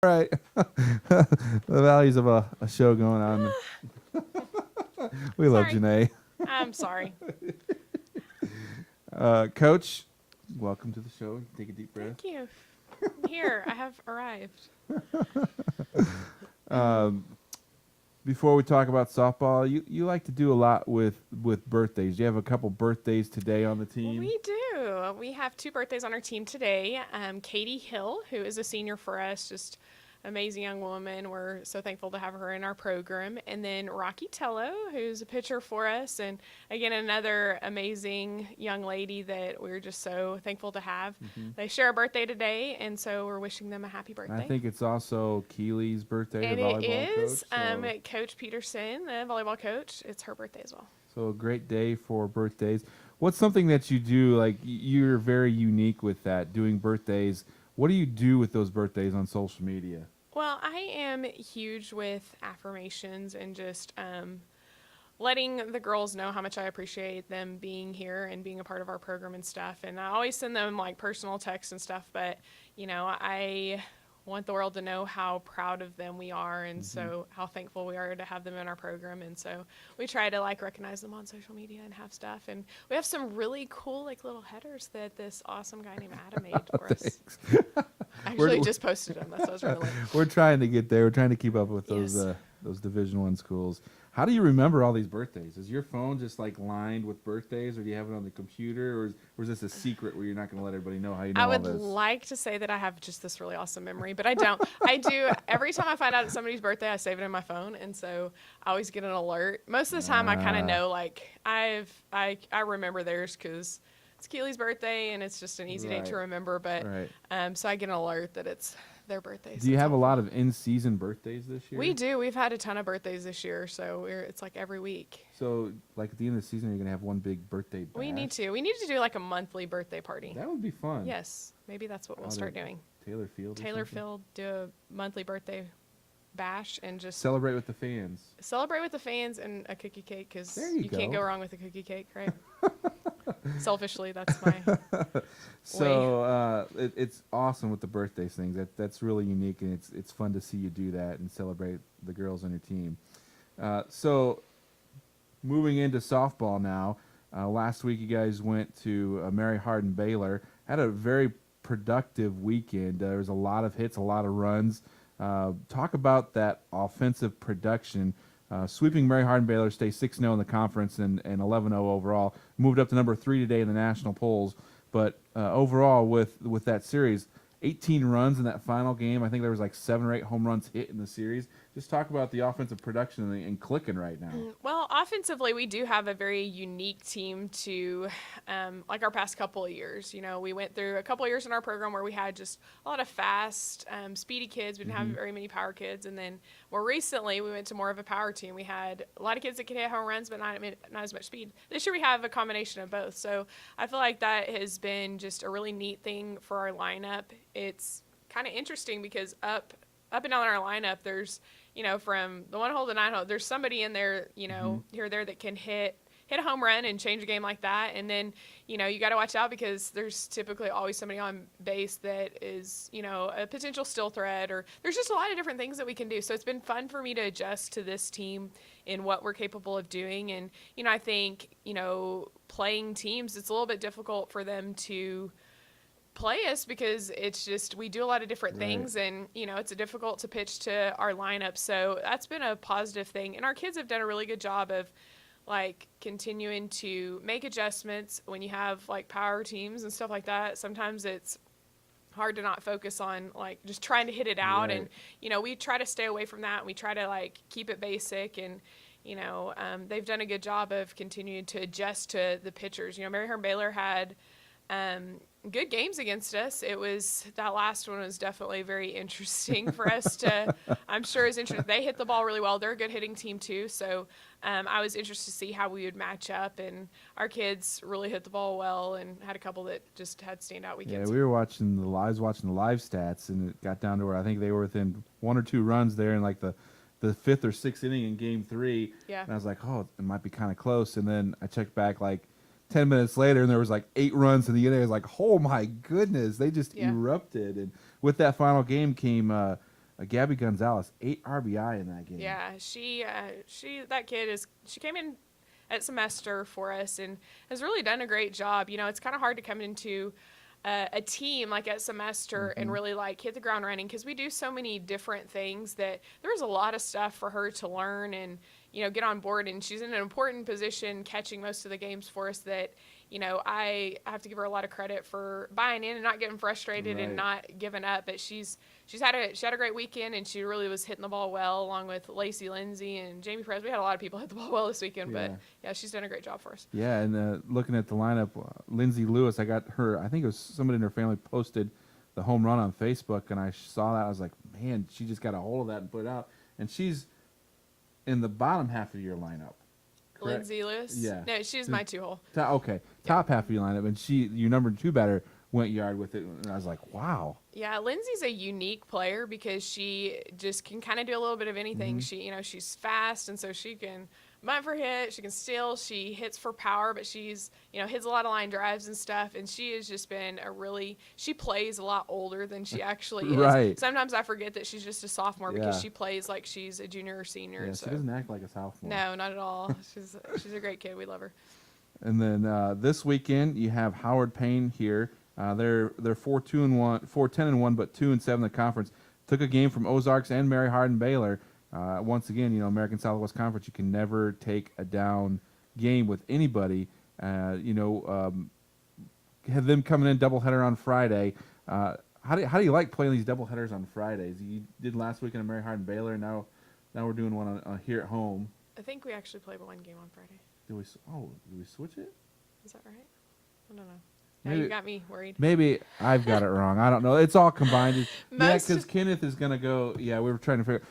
Right. The values of a show going on. We love Sorry. Janae. I'm sorry. Coach, welcome to the show. Take a deep breath. Thank you. I'm here. I have arrived. Um, Before we talk about softball, you like to do a lot with birthdays. You have a couple birthdays today on the Well, team. we do. We have two birthdays on our team today. Katie Hill, who is a senior for us, just amazing young woman. We're so thankful to have her in our program. And then Rocky Tello, who's a pitcher for us. And again, another amazing young lady that we're just so thankful to have. They share a birthday today, and so we're wishing them a happy And I birthday. think it's also Keely's birthday, the And it volleyball is coach. Coach Peterson, the volleyball coach. It's her birthday as well. So a great day for birthdays. What's something that you do, like you're very unique with that, doing birthdays? What do you do with those birthdays on social media? Well, I am huge with affirmations and just letting the girls know how much I appreciate them being here and being a part of our program and stuff. And I always send them like personal texts and stuff, but I want the world to know how proud of them we are and so how thankful we are to have them in our program. And so we try to like recognize them on social media and have stuff. And we have some really cool like little headers that this awesome guy named Adam made for us. I actually just posted them. That's what I was really like. We're trying to get there. We're trying to keep up with Yes. those Division I schools. How do you remember all these birthdays? Is your phone just like lined with birthdays, or do you have it on the computer, or is this a secret where you're not going to let everybody know how you know I all would this? like to say that I have just this really awesome memory, but I don't. I do. Every time I find out it's somebody's birthday, I save it in my phone, and so I always get an alert. Most of the time, I kind of know, like, I remember theirs because it's Keely's birthday, and it's just an easy date to Right. remember, but Right. so I get an alert that it's their birthday. Do you have a lot of in-season birthdays this year? We do. We've had a ton of birthdays this year, so it's like every week. So, like at the end of the season, you're going to have one big birthday bash? We need to. We need to do like a monthly birthday party. That would be fun. Yes, maybe that's what we'll Out start at doing. Taylor Field. or Taylor something? Field, do a monthly birthday bash and just Celebrate with the fans. celebrate with the fans and a cookie cake because There you can't go. go wrong with a cookie cake, right? Selfishly, that's my So it's awesome with the birthday things. That's really unique, and it's fun to see you do that and celebrate the girls on your team. So moving into softball now. Last week you guys went to Mary Hardin Baylor. Had a very productive weekend. There was a lot of hits, a lot of runs. Talk about that offensive production. Sweeping Mary Hardin Baylor, stay 6-0 in the conference and 11-0 overall. Moved up to number 3 today in the national polls. But overall, with that series, 18 runs in that final game. I think there was like 7 or 8 home runs hit in the series. Just talk about the offensive production and clicking right now. Well, offensively, we do have a very unique team to, like our past couple of years. We went through a couple of years in our program where we had just a lot of fast, speedy kids. We didn't have very many power kids. And then more recently, we went to more of a power team. We had a lot of kids that could hit home runs, but not as much speed. This year, we have a combination of both. So I feel like that has been just a really neat thing for our lineup. It's kind of interesting because up and down our lineup, there's from the 1 hole to 9 hole, there's somebody in there, here or there that can hit a home run and change a game like that. And then, you got to watch out because there's typically always somebody on base that is, a potential still threat, or there's just a lot of different things that we can do. So it's been fun for me to adjust to this team in what we're capable of doing. And, I think, playing teams, it's a little bit difficult for them to play us because it's just we do a lot of different things, and it's difficult to pitch to our lineup. So that's been a positive thing, and our kids have done a really good job of like continuing to make adjustments when you have like power teams and stuff like that. Sometimes it's hard to not focus on like just trying to hit it out, and we try to stay away from that, and we try to like keep it basic, and they've done a good job of continuing to adjust to the pitchers. Mary Hardin Baylor had good games against us. That last one was definitely very interesting for us to, I'm sure is interesting. They hit the ball really well. They're a good hitting team too. So I was interested to see how we would match up, and our kids really hit the ball well and had a couple that just had standout weekends. Yeah, we were watching the live stats, and it got down to where I think they were within 1 or 2 runs there in like the 5th or 6th inning in game 3. Yeah. And I was like, oh, it might be kind of close. And then I checked back like 10 minutes later, and there was like 8 runs in the inning. I was like, oh my goodness, they just erupted. And with that final game came Gabby Gonzalez, 8 RBI in that game. Yeah, that kid she came in at semester for us and has really done a great job. You know, it's kind of hard to come into a team like at semester and really like hit the ground running because we do so many different things that there's a lot of stuff for her to learn and, you know, get on board. And she's in an important position catching most of the games for us that, you know, I have to give her a lot of credit for buying in and not getting frustrated and not giving up. But she had a great weekend and she really was hitting the ball well along with Lacey Lindsay and Jamie Perez. We had a lot of people hit the ball well this weekend, but yeah, she's done a great job for us. Yeah, and looking at the lineup, Lindsay Lewis, I got her. I think it was somebody in her family posted the home run on Facebook, and I saw that. I was like, man, she just got a hold of that and put it out. And she's in the bottom half of your lineup. Correct? Lindsay Lewis? Yeah. No, she's my 2-hole. Okay, top half of your lineup, and your number 2 batter went yard with it, and I was like, wow. Yeah, Lindsay's a unique player because she just can kind of do a little bit of anything. She's fast, and so she can bunt for hit, she can steal, she hits for power, but she's, hits a lot of line drives and stuff, and she has just been she plays a lot older than she actually is. Right. Sometimes I forget that she's just a sophomore because she plays like she's a junior or senior. Yeah, so. She doesn't act like a sophomore. No, not at all. She's a great kid. We love her. And then this weekend you have Howard Payne here. They're 4-10-1, but 2-7 in the conference. Took a game from Ozarks and Mary Hardin Baylor. Once again, American Southwest Conference, you can never take a down game with anybody. Have them coming in doubleheader on Friday. How do you like playing these doubleheaders on Fridays? You did last weekend at Mary Hardin Baylor. Now we're doing one on here at home. I think we actually played one game on Friday. Did we switch it? Is that right? I don't know. Now you got me worried. Maybe I've got it wrong. I don't know. It's all combined. Because Kenneth is going to go. Yeah, we were trying to figure.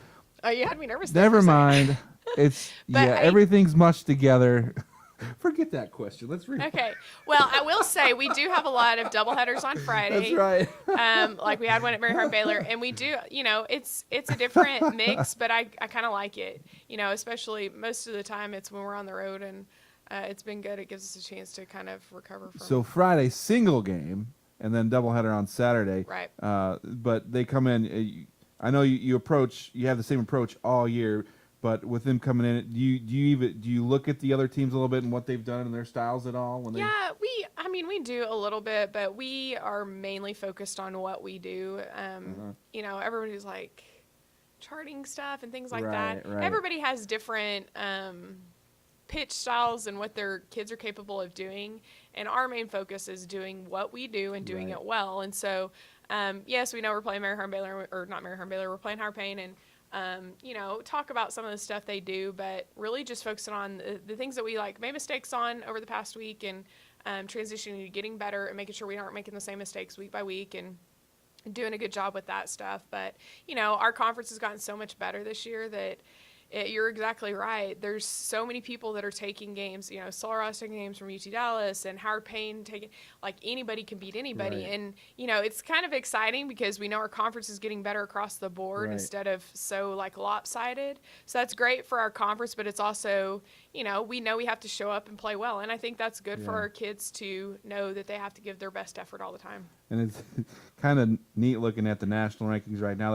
Oh, you had me nervous. Never mind. It's everything's mushed together. Forget that question. Let's read. Okay. Well, I will say we do have a lot of doubleheaders on Friday. That's right. Like we had one at Mary Hardin Baylor, and we do. It's a different mix, but I kind of like it. Especially most of the time it's when we're on the road, and it's been good. It gives us a chance to kind of recover from. So Friday single game, and then doubleheader on Saturday. Right. But they come in. I know you have the same approach all year, but with them coming in, do you look at the other teams a little bit and what they've done and their styles at all? We do a little bit, but we are mainly focused on what we do. Everybody's like charting stuff and things like that. Right. Everybody has different pitch styles and what their kids are capable of doing, and our main focus is doing what we do and doing it well. And so yes, we know we're playing Mary Hardin Baylor, or not Mary Hardin Baylor, we're playing Howard Payne, and talk about some of the stuff they do, but really just focusing on the things that we made mistakes on over the past week, and transitioning to getting better and making sure we aren't making the same mistakes week by week, and doing a good job with that stuff. But our conference has gotten so much better this year that you're exactly right. There's so many people that are taking games. Sul Ross taking games from UT Dallas, and Howard Payne taking, anybody can beat anybody. Right. And, it's kind of exciting because we know our conference is getting better across the board instead of so, lopsided. So that's great for our conference, but it's also, we know we have to show up and play well. And I think that's good for our kids to know that they have to give their best effort all the time. And it's kind of neat looking at the national rankings right now.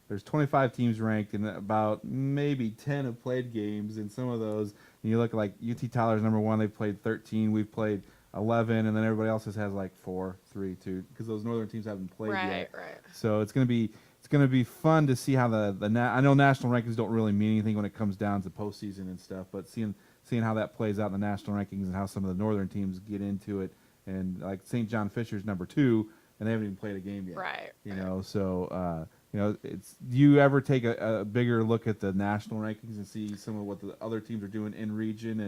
There's 25 teams ranked, and about maybe 10 have played games. And some of those, and you look like UT Tyler's number 1. They've played 13. We've played 11, and then everybody else has 4, 3, 2, because those northern teams haven't played yet. Right. So it's gonna be fun to see how I know national rankings don't really mean anything when it comes down to postseason and stuff, but seeing how that plays out in the national rankings and how some of the northern teams get into it, and like St. John Fisher's number 2, and they haven't even played a game yet. Right. So. Do you ever take a bigger look at the national rankings and see some of what the other teams are doing in region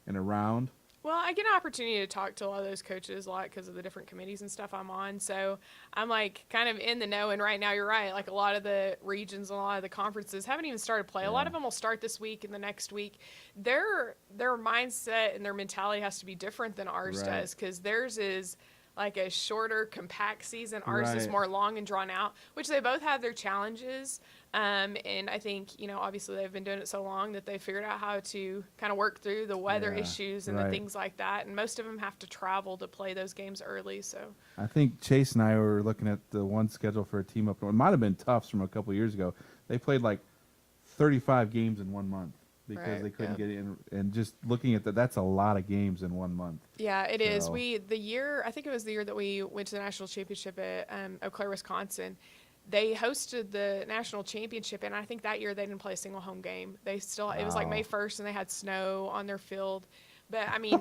and around? Well, I get an opportunity to talk to a lot of those coaches a lot because of the different committees and stuff I'm on. So I'm kind of in the know. And right now, you're right. A lot of the regions and a lot of the conferences haven't even started play. A lot of them will start this week and the next week. Their mindset and their mentality has to be different than ours does, because theirs is like a shorter, compact season. Ours is Right. more long and drawn out, which they both have their challenges. And I think, obviously they've been doing it so long that they figured out how to kind of work through the weather Yeah, issues and right. the things like that. And most of them have to travel to play those games early. So I think Chase and I were looking at the one schedule for a team up north. It might have been Tufts from a couple years ago. They played like 35 games in 1 month because Right, they couldn't yeah. get in. And just looking at that, that's a lot of games in 1 month. yeah, it is. So- I think it was the year that we went to the national championship at Eau Claire, Wisconsin. They hosted the national championship, and I think that year they didn't play a single home game. It was like Wow. May 1st, and they had snow on their field. But I mean,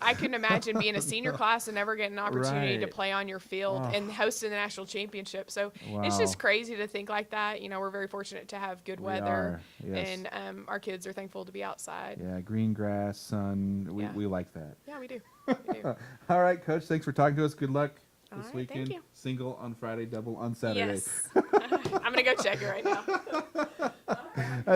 I couldn't imagine being a senior class and never getting an opportunity to Right. play on your field Oh. and hosting the national championship. So it's Wow. just crazy to think like that. We're very fortunate to have good We weather, are, yes. and our kids are thankful to be outside. Yeah, green grass, sun. Yeah. We like that. Yeah, we do. We do. All right, Coach. Thanks for talking to us. Good luck All this right, weekend. thank you. Single on Friday, double on Saturday. Yes. I'm going to go check it right now.